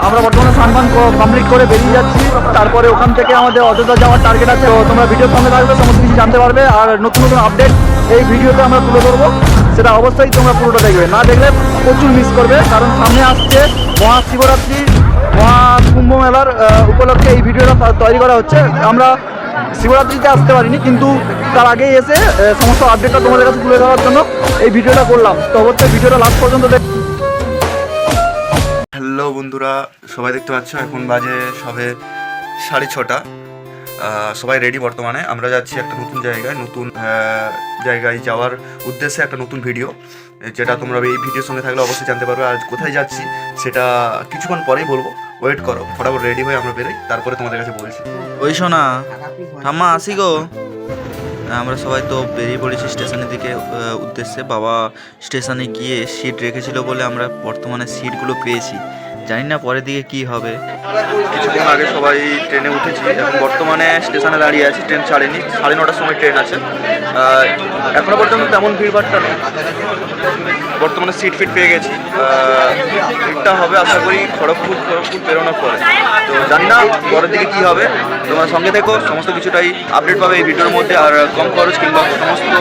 আমরা বর্তমানে স্নান কমপ্লিট করে বেরিয়ে যাচ্ছি। তারপরে ওখান থেকে আমাদের অযোধ্যা যাওয়ার টার্গেট আছে। তো তোমরা ভিডিওর সঙ্গে থাকবে, সমস্ত কিছু জানতে পারবে। আর নতুন নতুন আপডেট এই ভিডিওতে আমরা তুলে ধরবো, সেটা অবশ্যই তোমরা পুরোটা দেখবে। না দেখলে প্রচুর মিস করবে, কারণ সামনে আসছে মহাশিবরাত্রি, মহাকুম্ভ মেলার উপলক্ষে এই ভিডিওটা তৈরি করা হচ্ছে। আমরা শিবরাত্রিতে আসতে পারিনি, কিন্তু তার আগেই এসে সমস্ত আপডেটটা তোমাদের কাছে তুলে ধরার জন্য এই ভিডিওটা করলাম। তো অবশ্যই ভিডিওটা লাস্ট পর্যন্ত দেখ। হ্যালো বন্ধুরা, সবাই দেখতে পাচ্ছ এখন বাজে সবে 6:30। সবাই রেডি। বর্তমানে আমরা যাচ্ছি একটা নতুন জায়গায় যাওয়ার উদ্দেশ্যে একটা নতুন ভিডিও, যেটা তোমরা এই ভিডিওর সঙ্গে থাকলে অবশ্যই জানতে পারবে। আর কোথায় যাচ্ছি সেটা কিছুক্ষণ পরেই বলবো, ওয়েট করো। ফটাফট রেডি হয়ে আমরা বেরোই, তারপরে তোমাদের কাছে বলছি। ওই শোনা ঠাম্মা আসি গো। আমরা সবাই তো বেরিয়ে পড়েছি স্টেশনের দিকে উদ্দেশ্যে। বাবা স্টেশনে গিয়ে সিট রেখেছিল বলে আমরা বর্তমানে সিটগুলো পেয়েছি, জানি না পরের দিকে কি হবে। কিছুক্ষণ আগে সবাই ট্রেনে উঠেছি, এখন বর্তমানে স্টেশনে দাঁড়িয়ে আছি। ট্রেন ছাড়েনি, 9:30টার সময় ট্রেন আছে। এখনো পর্যন্ত তেমন ভিড়ভাড়টা নেই, বর্তমানে সিট পেয়ে গেছি। সিটটা হবে আশা করি খড়গপুর বেরোনোর পরে। তো জানি না পরের দিকে কী হবে, তোমার সঙ্গে থেকো, সমস্ত কিছুটাই আপডেট পাবে এই ভিডিওর মধ্যে। আর কম খরচ কিংবা সমস্ত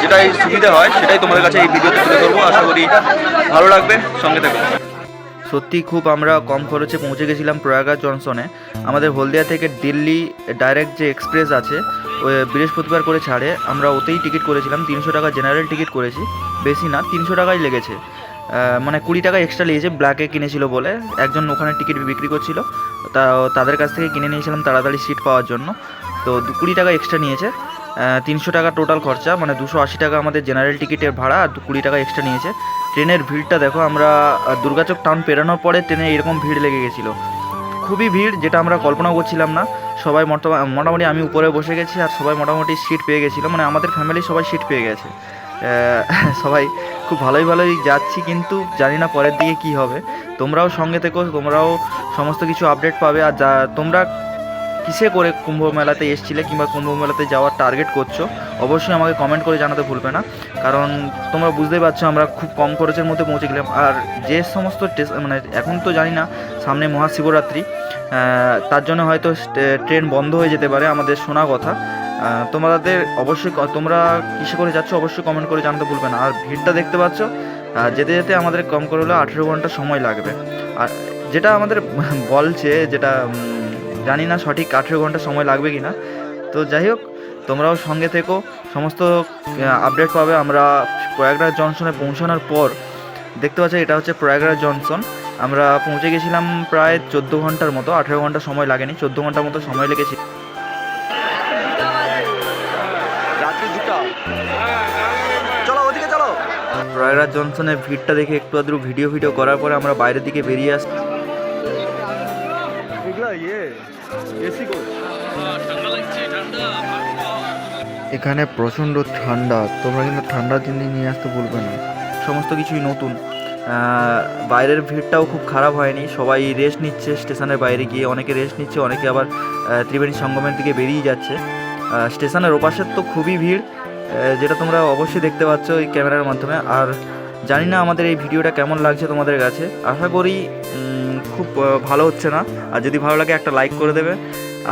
যেটাই সুবিধা হয় সেটাই তোমাদের কাছে এই ভিডিওতে তুলে ধরবো। আশা করি ভালো লাগবে, সঙ্গে থেকো। সত্যি খুব আমরা কম খরচে পৌঁছে গেছিলাম প্রয়াগরাজ জংশনে। আমাদের হলদিয়া থেকে দিল্লি ডাইরেক্ট যে এক্সপ্রেস আছে, ওই বৃহস্পতিবার করে ছাড়ে, আমরা ওতেই টিকিট করেছিলাম। 300 টাকা জেনারেল টিকিট করেছি, বেশি না, 300 টাকাই লেগেছে। মানে 20 টাকা এক্সট্রা লেগেছে, ব্ল্যাকে কিনেছিল বলে একজন ওখানে টিকিট বিক্রি করছিল, তাদের কাছ থেকে কিনে নিয়েছিলাম তাড়াতাড়ি সিট পাওয়ার জন্য। তো 20 টাকা এক্সট্রা নিয়েছে, 300 টাকা টোটাল খরচা, মানে 280 টাকা আমাদের জেনারেল টিকিটের ভাড়া, আর 20 টাকা এক্সট্রা নিয়েছে। ট্রেনের ভিড়টা দেখো, আমরা দুর্গাচক টাউন পেরোনোর পরে ট্রেনে এরকম ভিড় লেগে গেছিলো, খুবই ভিড়, যেটা আমরা কল্পনা করছিলাম না। সবাই মোটামুটি আমি উপরে বসে গেছি, আর সবাই মোটামুটি সিট পেয়ে গেছিলো, মানে আমাদের ফ্যামিলি সবাই সিট পেয়ে গেছে। সবাই খুব ভালোই যাচ্ছি, কিন্তু জানি না পরের দিকে কি হবে। তোমরাও সঙ্গে থেকো, তোমরাও সমস্ত কিছু আপডেট পাবে। আর তোমরা কিসে করে কুম্ভ মেলাতে এসেছিলে কিংবা কুম্ভ মেলাতে যাওয়ার টার্গেট করছো, অবশ্যই আমাকে কমেন্ট করে জানাতে ভুলবে না। কারণ তোমরা বুঝতেই পারছো আমরা খুব কম খরচের মধ্যে পৌঁছে গেলাম। আর যে সমস্ত মানে এখন তো জানি না, সামনে মহাশিবরাত্রি, তার জন্য হয়তো ট্রেন বন্ধ হয়ে যেতে পারে, আমাদের শোনা কথা। তোমাদের অবশ্যই, তোমরা কিসে করে যাচ্ছ অবশ্যই কমেন্ট করে জানাতে ভুলবে না। আর ভিড়টা দেখতে পাচ্ছ, যেতে যেতে আমাদের কম করে হলেও 18 ঘন্টা সময় লাগবে। আর যেটা আমাদের বলছে, যেটা জানি না সঠিক 18 ঘন্টা সময় লাগবে কি না। তো যাই হোক, তোমরাও সঙ্গে থেকো, সমস্ত আপডেট পাবে। আমরা প্রয়াগরাজ জংশনে পৌঁছানোর পর দেখতে পাচ্ছি, এটা হচ্ছে প্রয়াগরাজ জংশন। আমরা পৌঁছে গেছিলাম প্রায় 14 ঘন্টার মতো, 18 ঘন্টা সময় লাগেনি, 14 ঘন্টার মতো সময় লেগেছে। চলো ওদিকে চলো। প্রয়াগরাজ জংশনের ভিড়টা দেখে একটু আধটু ভিডিও করার পরে আমরা বাইরের দিকে বেরিয়ে আসি। এখানে প্রচণ্ড ঠান্ডা, তোমরা কিন্তু ঠান্ডার জিনিস নিয়ে আসতে ভুলবে না। সমস্ত কিছুই নতুন, বাইরের ভিড়টাও খুব খারাপ হয়নি। সবাই রেস্ট নিচ্ছে স্টেশনের বাইরে গিয়ে, অনেকে রেস্ট নিচ্ছে, অনেকে আবার ত্রিবেণী সঙ্গমের দিকে বেরিয়ে যাচ্ছে। স্টেশনের ওপাশের তো খুবই ভিড়, যেটা তোমরা অবশ্যই দেখতে পাচ্ছ এই ক্যামেরার মাধ্যমে। আর জানি না আমাদের এই ভিডিওটা কেমন লাগছে তোমাদের কাছে, আশা করি খুব ভালো হচ্ছে না। আর যদি ভালো লাগে একটা লাইক করে দেবে।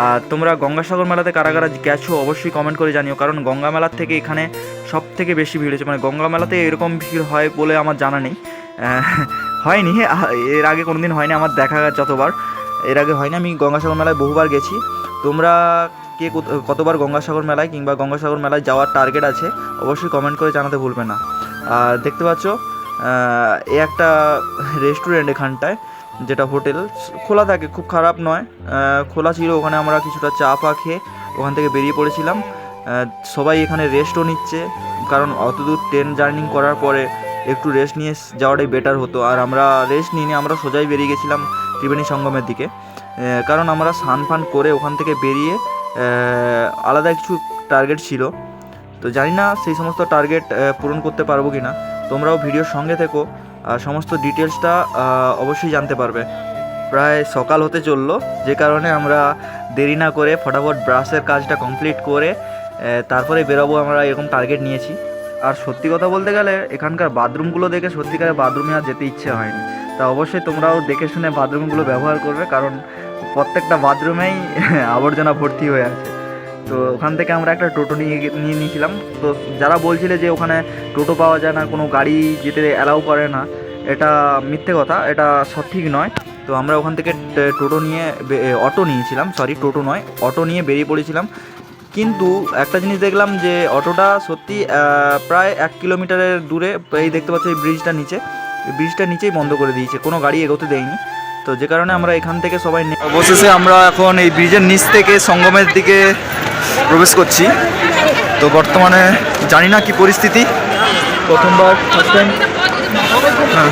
আর তোমরা গঙ্গাসাগর মেলাতে কারা কারা গেছো অবশ্যই কমেন্ট করে জানিও, কারণ গঙ্গা মেলার থেকে এখানে সব থেকে বেশি ভিড় হয়েছে। মানে গঙ্গা মেলাতে এরকম ভিড় হয় বলে আমার জানা নেই, হয়নি, এর আগে কোনো দিন হয়নি আমার দেখা যতবার, এর আগে হয়নি। আমি গঙ্গাসাগর মেলায় বহুবার গেছি। তোমরা কে কতবার গঙ্গাসাগর মেলায় কিংবা গঙ্গাসাগর মেলায় যাওয়ার টার্গেট আছে অবশ্যই কমেন্ট করে জানাতে ভুলবে না। আর দেখতে পাচ্ছ এ একটা রেস্টুরেন্ট, এখানটায় যেটা হোটেল খোলা থাকে, খুব খারাপ নয়, খোলা ছিল। ওখানে আমরা কিছুটা চা ফা খেয়ে ওখান থেকে বেরিয়ে পড়েছিলাম। সবাই এখানে রেস্টও নিচ্ছে, কারণ অতদূর ট্রেন জার্নি করার পরে একটু রেস্ট নিয়ে যাওয়াটাই বেটার হতো। আর আমরা রেস্ট নিয়ে আমরা সোজাই বেরিয়ে গেছিলাম ত্রিবেণী সঙ্গমের দিকে, কারণ আমরা স্নান ফান করে ওখান থেকে বেরিয়ে আলাদা কিছু টার্গেট ছিল। তো জানি না সেই সমস্ত টার্গেট পূরণ করতে পারবো কি না। তোমরাও ভিডিওর সঙ্গে থেকো, সমস্ত ডিটেলসটা অবশ্যই জানতে পারবে। প্রায় সকাল হতে চললো, যে কারণে আমরা দেরি না করে ফটাফট ব্রাশের কাজটা কমপ্লিট করে তারপরে বেরোবো, আমরা এরকম টার্গেট নিয়েছি। আর সত্যি কথা বলতে গেলে এখানকার বাথরুমগুলো দেখে সত্যিকারের বাথরুমে আর যেতে ইচ্ছে হয়নি। তা অবশ্যই তোমরাও দেখে শুনে বাথরুমগুলো ব্যবহার করবে, কারণ প্রত্যেকটা বাথরুমেই আবর্জনা ভর্তি হয়ে আছে। তো ওখান থেকে আমরা একটা টোটো নিয়ে নিয়েছিলাম। তো যারা বলছিলে যে ওখানে টোটো পাওয়া যায় না, কোনো গাড়ি যেতে অ্যালাউ করে না, এটা মিথ্যে কথা, এটা সঠিক নয়। তো আমরা ওখান থেকে টোটো নিয়ে অটো নিয়েছিলাম, সরি টোটো নয়, অটো নিয়ে বেরিয়ে পড়েছিলাম। কিন্তু একটা জিনিস দেখলাম যে অটোটা সত্যি প্রায় 1 কিলোমিটারের দূরে, এই দেখতে পাচ্ছ এই ব্রিজটার নিচে, এই ব্রিজটার নিচেই বন্ধ করে দিয়েছে, কোনো গাড়ি এগোতে দেয়নি। তো যে কারণে আমরা এখান থেকে সবাই অবশেষে আমরা এখন এই ব্রিজের নিচ থেকে সঙ্গমের দিকে প্রবেশ করছি। তো বর্তমানে জানি না কি পরিস্থিতি, প্রথমবার ফার্স্ট টাইম। হ্যাঁ,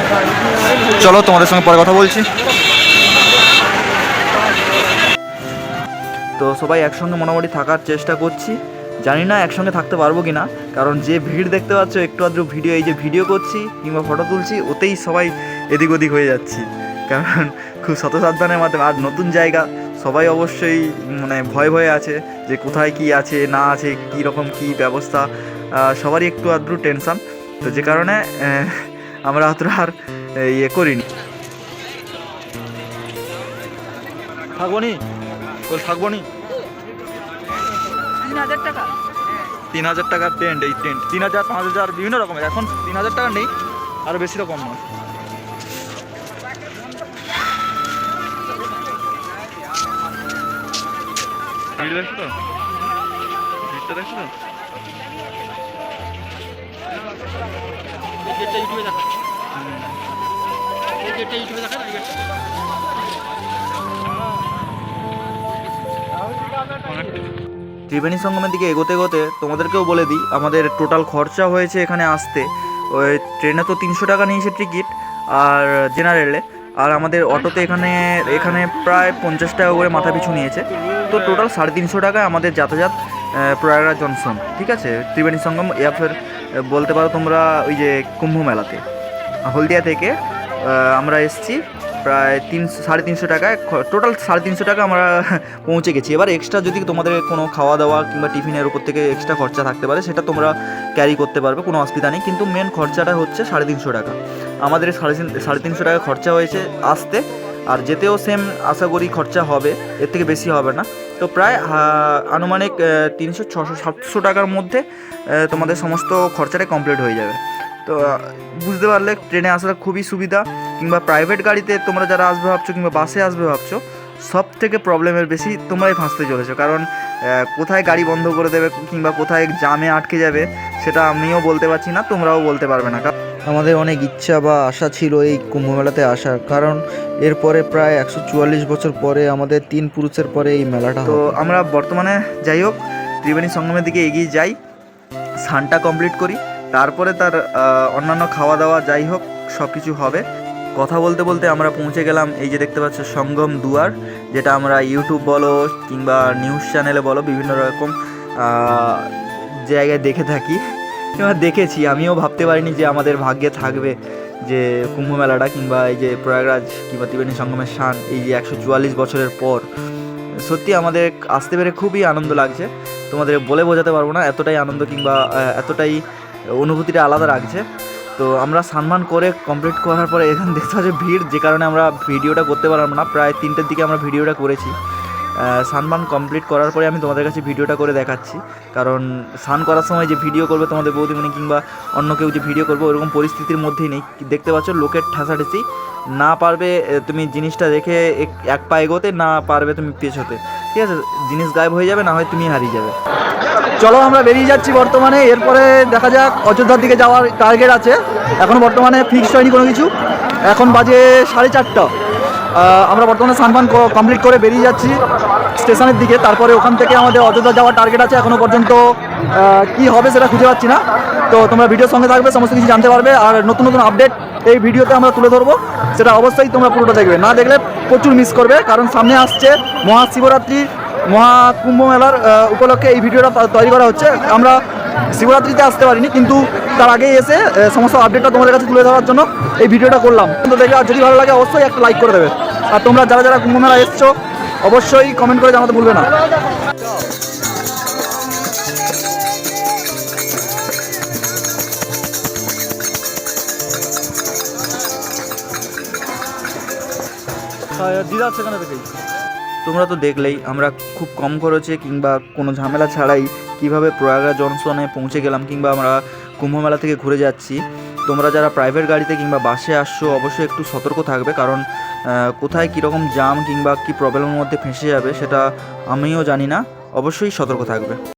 চলো তোমাদের সঙ্গে পরে কথা বলছি। তো সবাই একসঙ্গে মোটামুটি থাকার চেষ্টা করছি, জানি না একসঙ্গে থাকতে পারবো কি না, কারণ যে ভিড় দেখতে পাচ্ছ, একটু আধটু ভিডিও, এই যে ভিডিও করছি কিংবা ফটো তুলছি, ওতেই সবাই এদিক ওদিক হয়ে যাচ্ছি, কারণ খুব শত সাবধানের মাধ্যমে, আর নতুন জায়গা, সবাই অবশ্যই মানে ভয়ে আছে যে কোথায় কি আছে না আছে, কী রকম কী ব্যবস্থা, সবারই একটু আধটু টেনশান। তো যে কারণে আমরা অতটা আর ইয়ে করিনি। থাকবো নি, থাকবো নি। 3000 টাকা 3000 টাকার টেন্ট, এই টেন্ট 3000, 5000 বিভিন্ন রকমের, এখন 3000 টাকা নেই, আরও বেশি রকম নয়। ভিড় দেখছো তো, ভিড়টা দেখছো তো। এই গেটটা ইউটিউবে দেখা, এই গেটটা ইউটিউবে দেখা না, এই গেটটা ত্রিবেণী সঙ্গমের দিকে এগোতে এগোতে তোমাদেরকেও বলে দিই, আমাদের টোটাল খরচা হয়েছে এখানে আসতে, ওই ট্রেনে তো 300 টাকা নিয়েছে টিকিট আর জেনারেলে, আর আমাদের অটোতে এখানে প্রায় 50 টাকা করে মাথা পিছু নিয়েছে। তো টোটাল 350 টাকায় আমাদের যাতায়াত প্রয়াগরাজ জংশন, ঠিক আছে, ত্রিবেণী সঙ্গম, ইয়া ফের বলতে পারো তোমরা ওই যে কুম্ভ মেলাতে। হলদিয়া থেকে আমরা এসেছি প্রায় 350 টাকায়, টোটাল 350 টাকা আমরা পৌঁছে গেছি। এবার এক্সট্রা যদি তোমাদের কোনো খাওয়া দাওয়া কিংবা টিফিনের উপর থেকে এক্সট্রা খরচা থাকতে পারে, সেটা তোমরা ক্যারি করতে পারবে, কোনো অসুবিধা নেই, কিন্তু মেন খরচাটা হচ্ছে 350 টাকা। আমাদের 350 টাকা খরচা হয়েছে আসতে, আর যেতেও সেম আশা করি খরচা হবে, এর থেকে বেশি হবে না। তো প্রায় আনুমানিক 300, 600, 700 টাকার মধ্যে তোমাদের সমস্ত খরচাটা কমপ্লিট হয়ে যাবে। তো বুঝতে পারলে ট্রেনে আসাটা খুবই সুবিধা, কিংবা প্রাইভেট গাড়িতে তোমরা যারা আসবে ভাবছো কিংবা বাসে আসবে ভাবছো, সব থেকে প্রবলেমের বেশি তোমরাই ফাঁসতে চলেছো, কারণ কোথায় গাড়ি বন্ধ করে দেবে কিংবা কোথায় জামে আটকে যাবে সেটা আমিও বলতে পারছি না, তোমরাও বলতে পারবে না। আমাদের অনেক ইচ্ছা বা আশা ছিল এই কুম্ভমেলাতে আসার, কারণ এরপরে প্রায় 144 বছর পরে আমাদের 3 পুরুষের পরে এই মেলাটা। তো আমরা বর্তমানে যাই হোক ত্রিবেণী সঙ্গমের দিকে এগিয়ে যাই, স্নানটা কমপ্লিট করি, তারপরে তার অন্যান্য খাওয়া দাওয়া যাই হোক সব কিছু হবে। কথা বলতে বলতে আমরা পৌঁছে গেলাম, এই যে দেখতে পাচ্ছ সঙ্গম দুয়ার, যেটা আমরা ইউটিউব বলো কিংবা নিউজ চ্যানেলে বলো বিভিন্ন রকম জায়গায় দেখে থাকি, এবার দেখেছি, আমিও ভাবতে পারিনি যে আমাদের ভাগ্যে থাকবে যে কুম্ভ মেলাটা কিংবা এই যে প্রয়াগরাজ কিংবা ত্রিবেণী সঙ্গমের স্নান, এই যে 144 বছরের পর, সত্যি আমাদের আসতে পেরে খুবই আনন্দ লাগছে, তোমাদের বলে বোঝাতে পারবো না, এতটাই আনন্দ কিংবা এতটাই অনুভূতিটা আলাদা লাগছে। তো আমরা স্নান করে কমপ্লিট করার পরে এখানে দেখতে পাচ্ছি ভিড়, যে কারণে আমরা ভিডিওটা করতে পারলাম না, প্রায় 3টের দিকে আমরা ভিডিওটা করেছি। স্নান কমপ্লিট করার পরে আমি তোমাদের কাছে ভিডিওটা করে দেখাচ্ছি, কারণ স্নান করার সময় যে ভিডিও করবে তোমাদের বৌদিমণি কিংবা অন্য কেউ যে ভিডিও করবে ওরকম পরিস্থিতির মধ্যেই নেই, দেখতে পাচ্ছ লোকের ঠেসাঠেসি, না পারবে তুমি জিনিসটা রেখে এক পা এগোতে, না পারবে তুমি পেছোতে, ঠিক আছে, জিনিস গায়েব হয়ে যাবে, না হয় তুমি হারিয়ে যাবে। চলো আমরা বেরিয়ে যাচ্ছি বর্তমানে, এরপরে দেখা যাক অযোধ্যার দিকে যাওয়ার টার্গেট আছে, এখন বর্তমানে ফিক্সড হয়নি কোনো কিছু, এখন বাজে 4:30। আমরা বর্তমানে স্নান কমপ্লিট করে বেরিয়ে যাচ্ছি স্টেশনের দিকে, তারপরে ওখান থেকে আমাদের অযোধ্যা যাওয়ার টার্গেট আছে, এখনও পর্যন্ত কি হবে সেটা খুঁজে পাচ্ছি না। তো তোমরা ভিডিওর সঙ্গে থাকবে, সমস্ত কিছু জানতে পারবে, আর নতুন নতুন আপডেট এই ভিডিওতে আমরা তুলে ধরবো, সেটা অবশ্যই তোমরা পুরোটা দেখবে, না দেখলে প্রচুর মিস করবে, কারণ সামনে আসছে মহাশিবরাত্রি, মহাকুম্ভ মেলার উপলক্ষে এই ভিডিওটা তৈরি করা হচ্ছে। আমরা শিবরাত্রিতে আসতে পারিনি, কিন্তু তার আগেই এসে সমস্ত আপডেটটা তোমাদের কাছে তুলে ধরার জন্য এই ভিডিওটা করলাম। কিন্তু দেখে আর যদি ভালো লাগে অবশ্যই একটা লাইক করে দেবে, আর তোমরা যারা যারা কুম্ভ মেলা এসছো অবশ্যই কমেন্ট করে জানাতে ভুলবে না। দিদার সেখানে থেকেই। তোমরা তো দেখলেই আমরা খুব কম খরচে কিংবা কোনো ঝামেলা ছাড়াই কিভাবে প্রয়াগরাজ জংশনে পৌঁছে গেলাম কিংবা আমরা কুম্ভমেলা থেকে ঘুরে যাচ্ছি। তোমরা যারা প্রাইভেট গাড়িতে কিংবা বাসে আসছো অবশ্যই একটু সতর্ক থাকবে, কারণ কোথায় কীরকম জাম কিংবা কী প্রবলেমের মধ্যে ফেঁসে যাবে সেটা আমিও জানি না, অবশ্যই সতর্ক থাকবে।